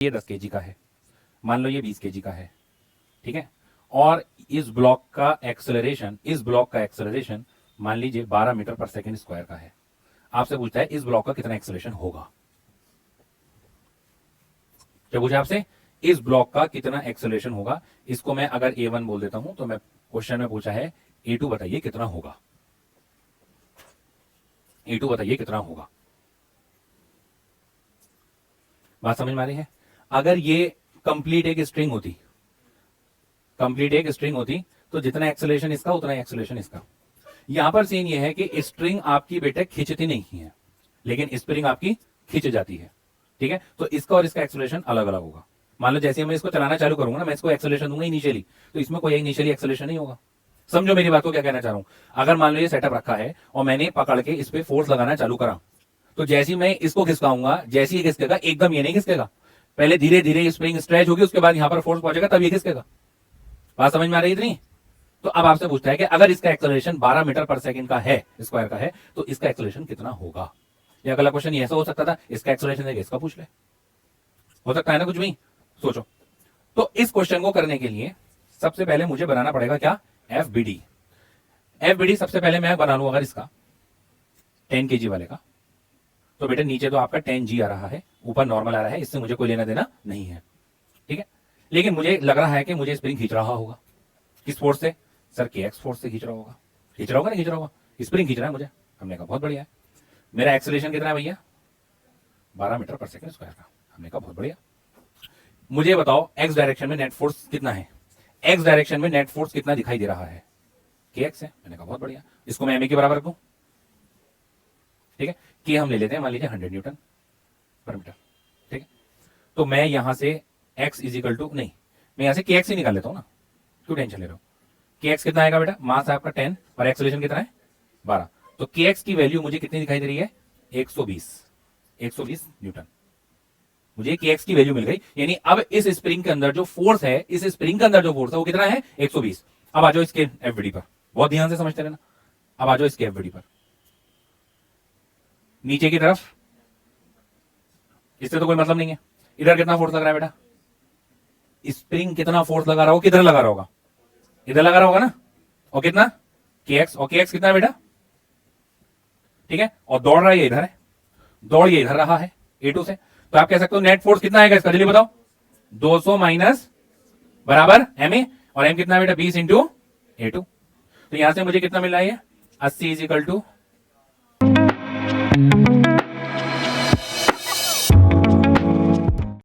ये 10 kg का है, मान लो ये 20 kg का है, ठीक है। और इस ब्लॉक का एक्सेलरेशन मान लीजिए 12 मीटर पर सेकंड स्क्वायर का है। आपसे पूछता है इस ब्लॉक का कितना एक्सेलरेशन होगा। क्या पूछा आपसे? इस ब्लॉक का कितना एक्सेलरेशन होगा। इसको मैं अगर A1 बोल देता हूं तो मैं क्वेश्चन में पूछा है A2 बताइए कितना होगा। A2 बताइए कितना होगा। बात समझ में आ रही है? अगर ये कंप्लीट एक स्ट्रिंग होती तो जितना एक्सेलरेशन इसका उतना एक्सेलरेशन इसका। यहां पर सीन ये है कि स्ट्रिंग आपकी बेटे खींचती नहीं है, लेकिन स्प्रिंग आपकी खींच जाती है, ठीक है। तो इसका और इसका एक्सेलरेशन अलग अलग होगा। मान लो जैसे मैं इसको चलाना चालू करूंगा ना, मैं इसको एक्सेलरेशन दूंगा इनिशियली, तो इसमें कोई इनिशियली एक्सेलरेशन नहीं होगा। समझो मेरी बात को क्या कहना चाह रहा हूं। अगर मान लो ये सेटअप रखा है और मैंने पकड़ के इस पे फोर्स लगाना चालू करा, तो जैसे ही मैं इसको खिसकाऊंगा, जैसे ही खिसकेगा एकदम ये नहीं खिसकेगा, पहले धीरे धीरे स्प्रिंग स्ट्रेच होगी, उसके बाद यहां पर फोर्स पहुंचेगा, तब ये खिसकेगा। बात समझ में आ रही है इतनी? तो अब आपसे पूछता है कि अगर इसका एक्सेलरेशन 12 मीटर पर सेकंड का है, स्क्वायर का है, तो इसका एक्सेलरेशन कितना होगा। या अगला क्वेश्चन ऐसा हो सकता था, इसका एक्सेलरेशन है इसका पूछ ले, हो सकता है ना कुछ भी। सोचो। तो इस क्वेश्चन को करने के लिए सबसे पहले मुझे बनाना पड़ेगा क्या, एफबीडी। सबसे पहले मैं बना लूं अगर इसका 10 kg वाले का, तो बेटे नीचे तो आपका 10G आ रहा है, ऊपर नॉर्मल आ रहा है, इससे मुझे कोई लेना देना नहीं है, ठीक है। लेकिन मुझे लग रहा है कि मुझे स्प्रिंग खींच रहा होगा। किस फोर्स से? सर KX फोर्स से खींच रहा होगा। खींच रहा होगा ना, खींच रहा होगा, स्प्रिंग खींच रहा है मुझे। हमने कहा बहुत बढ़िया है। मेरा एक्सेलरेशन कितना है भैया? 12 मीटर पर सेकंड स्क्वायर का। हमने कहा बहुत बढ़िया। मुझे बताओ एक्स डायरेक्शन में नेट फोर्स कितना है। एक्स डायरेक्शन में नेट फोर्स कितना दिखाई दे रहा है? KX है। मैंने कहा बहुत बढ़िया, इसको मैं MA के बराबर रखूं, ठीक है। कि हम ले लेते हैं मान लीजिए 100 न्यूटन पर मीटर, ठीक है। तो मैं यहां से x इजिकल टू, नहीं, मैं यहां से KX ही निकाल लेता हूं ना, क्यों टेंशन ले रहा हूं। KX कितना आएगा बेटा? मास आपका 10 और एक्सेलरेशन कितना है 12। तो KX की वैल्यू मुझे कितनी दिखाई दे रही है? 120 न्यूटन। मुझे KX की वैल्यू मिल गई। यानी अब इस स्प्रिंग के अंदर जो फोर्स है, वो कितना है? 120। अब आ जाओ इसके एफबीडी पर, बहुत ध्यान से समझते रहना। अब आ जाओ इसके एफबीडी पर, नीचे की तरफ, इससे तो कोई मतलब नहीं है। इधर कितना फोर्स लग रहा है बेटा? स्प्रिंग कितना फोर्स लगा रहा होगा, किधर लगा रहा होगा? इधर लगा रहा होगा ना। और कितना? KX। और KX कितना है बेटा? ठीक है। और दौड़ रहा है, ये इधर है, दौड़ ये इधर रहा है A2 से। तो आप कह सकते हो नेट फोर्स कितना आएगा इसका, जल्दी बताओ। 200 माइनस बराबर MA, और M कितना है बेटा? 20 इंटू A2। तो यहां से मुझे कितना मिल रहा है? 80 इज इक्वल टू